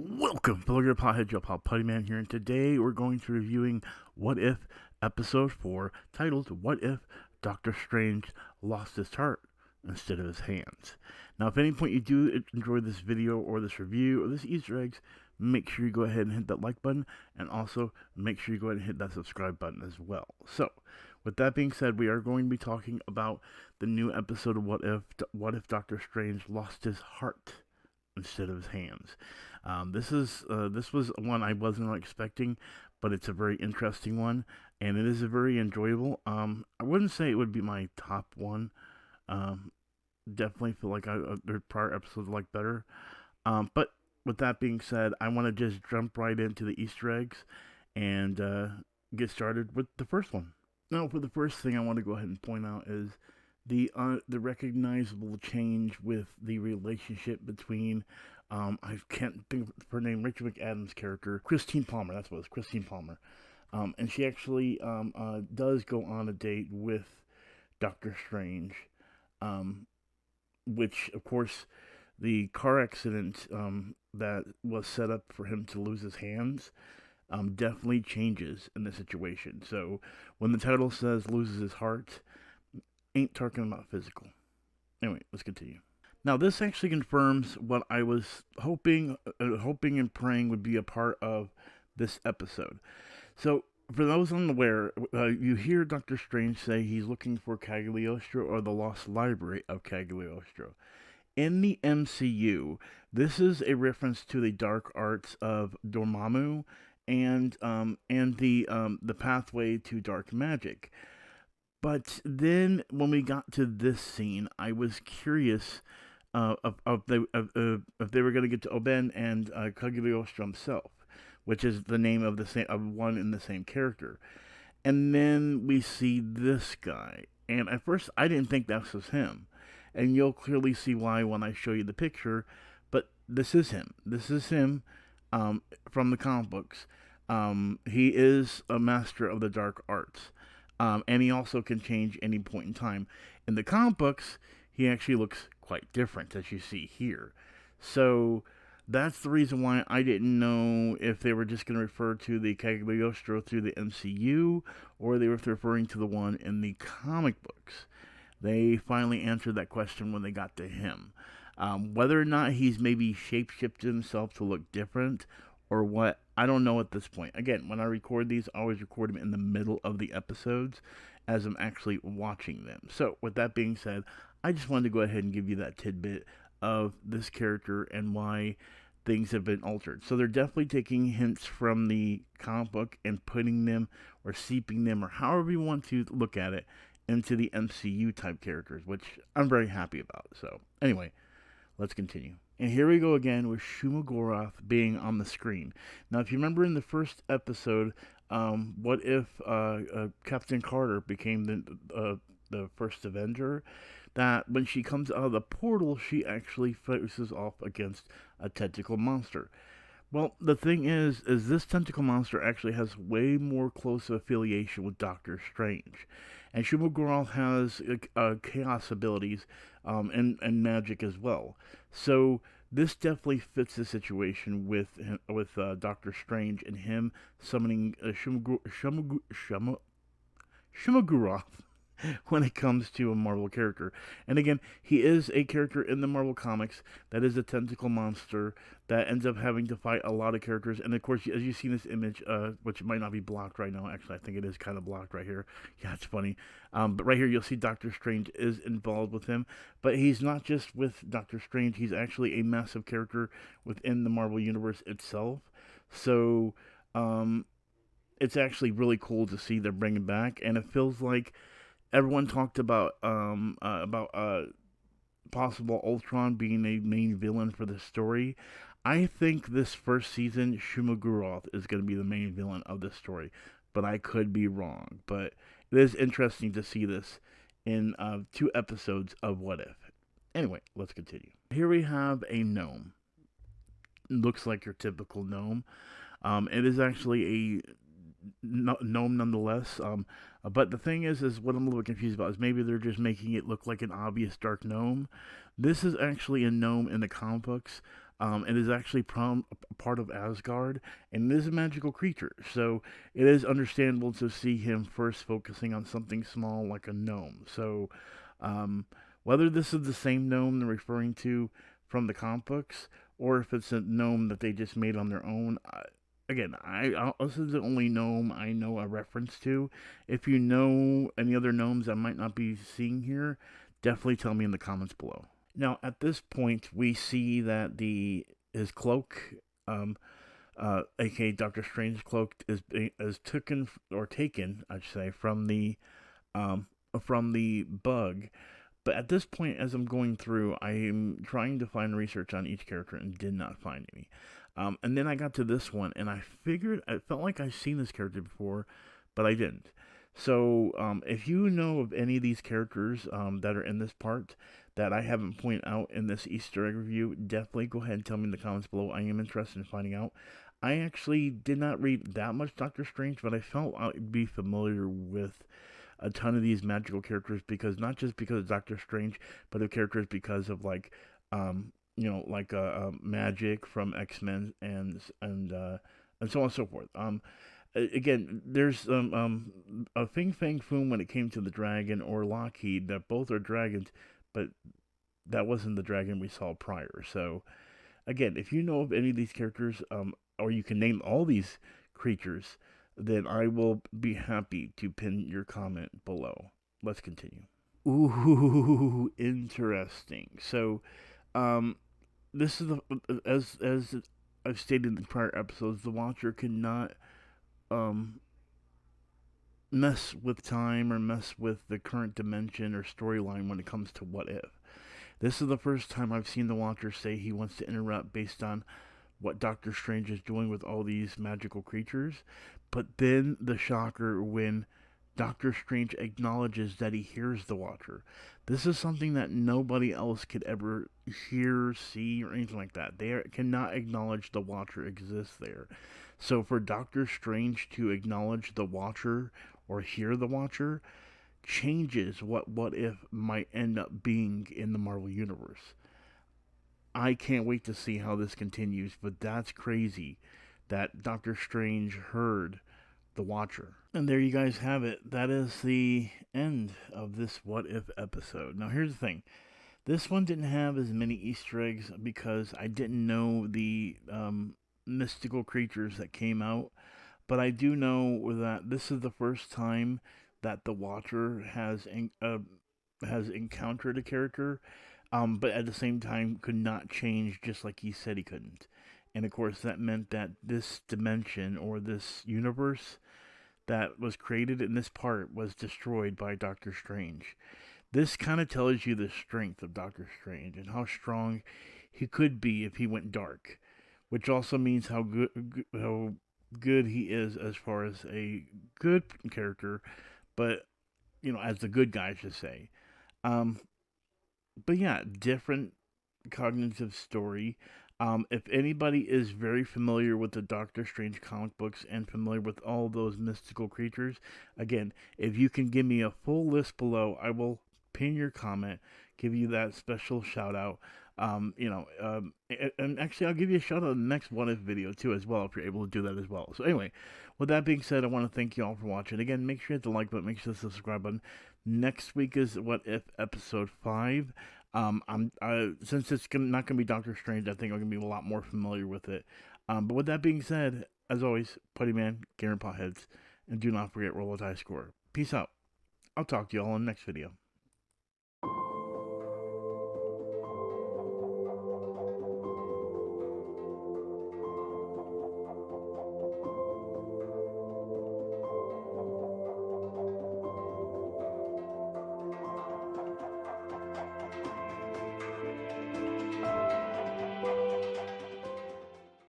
Welcome, fellow your pothead, Joe Pal Putty Man here, and today we're going to be reviewing What If Episode 4, titled What If Doctor Strange Lost His Heart Instead of His Hands. Now, if at any point you do enjoy this video or this review or this Easter eggs, make sure you go ahead and hit that like button, and also make sure you go ahead and hit that subscribe button as well. So, with that being said, we are going to be talking about the new episode of What If Doctor Strange Lost His Heart instead of his hands. This was one I wasn't expecting, but it's a very interesting one, and it is a very enjoyable. I wouldn't say it would be my top one. Um, Definitely feel like their prior episodes I like better. But with that being said, I want to just jump right into the Easter eggs and get started with the first one. Now, for the first thing I want to go ahead and point out is the recognizable change with the relationship between I can't think of her name, Rachel McAdams' character, Christine Palmer. That's what it was, Christine Palmer. And she actually does go on a date with Doctor Strange, um, which of course the car accident that was set up for him to lose his hands definitely changes in the situation. So when the title says loses his heart, ain't talking about physical. Anyway, let's continue. Now, this actually confirms what I was hoping and praying would be a part of this episode. So, for those unaware, you hear Doctor Strange say he's looking for Cagliostro, or the Lost Library of Cagliostro. In the MCU, this is a reference to the dark arts of Dormammu and the pathway to dark magic. But then when we got to this scene, I was curious if they were going to get to Oben and Cagliostro himself, which is the name of the same of one and the same character. And then we see this guy, and at first I didn't think that was him, and you'll clearly see why when I show you the picture. But this is him. This is him from the comic books. He is a master of the dark arts. And he also can change any point in time. In the comic books, he actually looks quite different, as you see here. So that's the reason why I didn't know if they were just going to refer to the Cagliostro through the MCU, or they were referring to the one in the comic books. They finally answered that question when they got to him. Whether or not he's maybe shapeshifted himself to look different or what, I don't know at this point. Again, when I record these, I always record them in the middle of the episodes as I'm actually watching them. So, with that being said, I just wanted to go ahead and give you that tidbit of this character and why things have been altered. So, they're definitely taking hints from the comic book and putting them or seeping them, or however you want to look at it, into the MCU type characters, which I'm very happy about. So, anyway, let's continue. And here we go again with Shuma-Gorath being on the screen. Now, if you remember in the first episode, what if Captain Carter became the first Avenger? That when she comes out of the portal, she actually faces off against a tentacle monster. Well, the thing is this tentacle monster actually has way more close affiliation with Doctor Strange. And Shuma-Gorath has chaos abilities and magic as well. So this definitely fits the situation with Doctor Strange and him summoning Shuma-Gorath when it comes to a Marvel character. And again, he is a character in the Marvel comics that is a tentacle monster that ends up having to fight a lot of characters. And of course, as you see in this image, which might not be blocked right now, actually, I think it is kind of blocked right here. Yeah, it's funny. But right here, you'll see Doctor Strange is involved with him. But he's not just with Doctor Strange, he's actually a massive character within the Marvel Universe itself. So, it's actually really cool to see they're bringing back. And it feels like everyone talked about possible Ultron being a main villain for the story. I think this first season, Shuma-Gorath is going to be the main villain of this story, but I could be wrong. But it is interesting to see this in 2 episodes of What If. Anyway, let's continue. Here we have a gnome. Looks like your typical gnome. It is actually a gnome nonetheless. But the thing is what I'm a little bit confused about is maybe they're just making it look like an obvious dark gnome. This is actually a gnome in the comic books. It is actually a part of Asgard, and it is a magical creature. So it is understandable to see him first focusing on something small like a gnome. So um, whether this is the same gnome they're referring to from the comic books, or if it's a gnome that they just made on their own, this is the only gnome I know a reference to. If you know any other gnomes I might not be seeing here, definitely tell me in the comments below. Now, at this point, we see that his cloak, aka Doctor Strange's cloak, is taken, I should say, um, from the bug. But at this point, as I'm going through, I am trying to find research on each character and did not find any. And then I got to this one, and I felt like I've seen this character before, but I didn't. So, if you know of any of these characters that are in this part that I haven't pointed out in this Easter egg review, definitely go ahead and tell me in the comments below. I am interested in finding out. I actually did not read that much Doctor Strange, but I felt I'd be familiar with a ton of these magical characters, because not just because of Doctor Strange, but of characters because of Magic from X-Men and so on and so forth. Again, there's a Fing Fang Foom when it came to the dragon, or Lockheed, that both are dragons, but that wasn't the dragon we saw prior. So again, if you know of any of these characters, or you can name all these creatures, then I will be happy to pin your comment below. Let's continue. Ooh, interesting. So, um, this is as I've stated in prior episodes, the Watcher cannot um mess with time or mess with the current dimension or storyline when it comes to what if. This is the first time I've seen the Watcher say he wants to interrupt based on what Doctor Strange is doing with all these magical creatures. But then the shocker when Doctor Strange acknowledges that he hears the Watcher. This is something that nobody else could ever hear, see, or anything like that. They cannot acknowledge the Watcher exists there. So for Doctor Strange to acknowledge the Watcher or hear the Watcher changes what if might end up being in the Marvel Universe. I can't wait to see how this continues, but that's crazy that Doctor Strange heard the Watcher. And there you guys have it. That is the end of this What If episode. Now, here's the thing. This one didn't have as many Easter eggs because I didn't know the mystical creatures that came out. But I do know that this is the first time that the Watcher has encountered a character, but at the same time could not change, just like he said he couldn't. And of course, that meant that this dimension or this universe that was created in this part was destroyed by Doctor Strange. This kind of tells you the strength of Doctor Strange and how strong he could be if he went dark, which also means how good he is as far as a good character, but as the good guy, I should say. Um, but yeah, different cognitive story. If anybody is very familiar with the Doctor Strange comic books and familiar with all those mystical creatures, again, if you can give me a full list below, I will pin your comment, give you that special shout out. And actually, I'll give you a shout out in the next What If video too, as well, if you're able to do that as well. So anyway, with that being said, I want to thank you all for watching. Again, make sure you hit the like button, make sure to subscribe button. Next week is What If episode 5. Since it's not gonna be Doctor Strange, I think I'm gonna be a lot more familiar with it. But with that being said, as always, Putty Man, Garen Potheads, and do not forget roll a die score. Peace out. I'll talk to you all in the next video.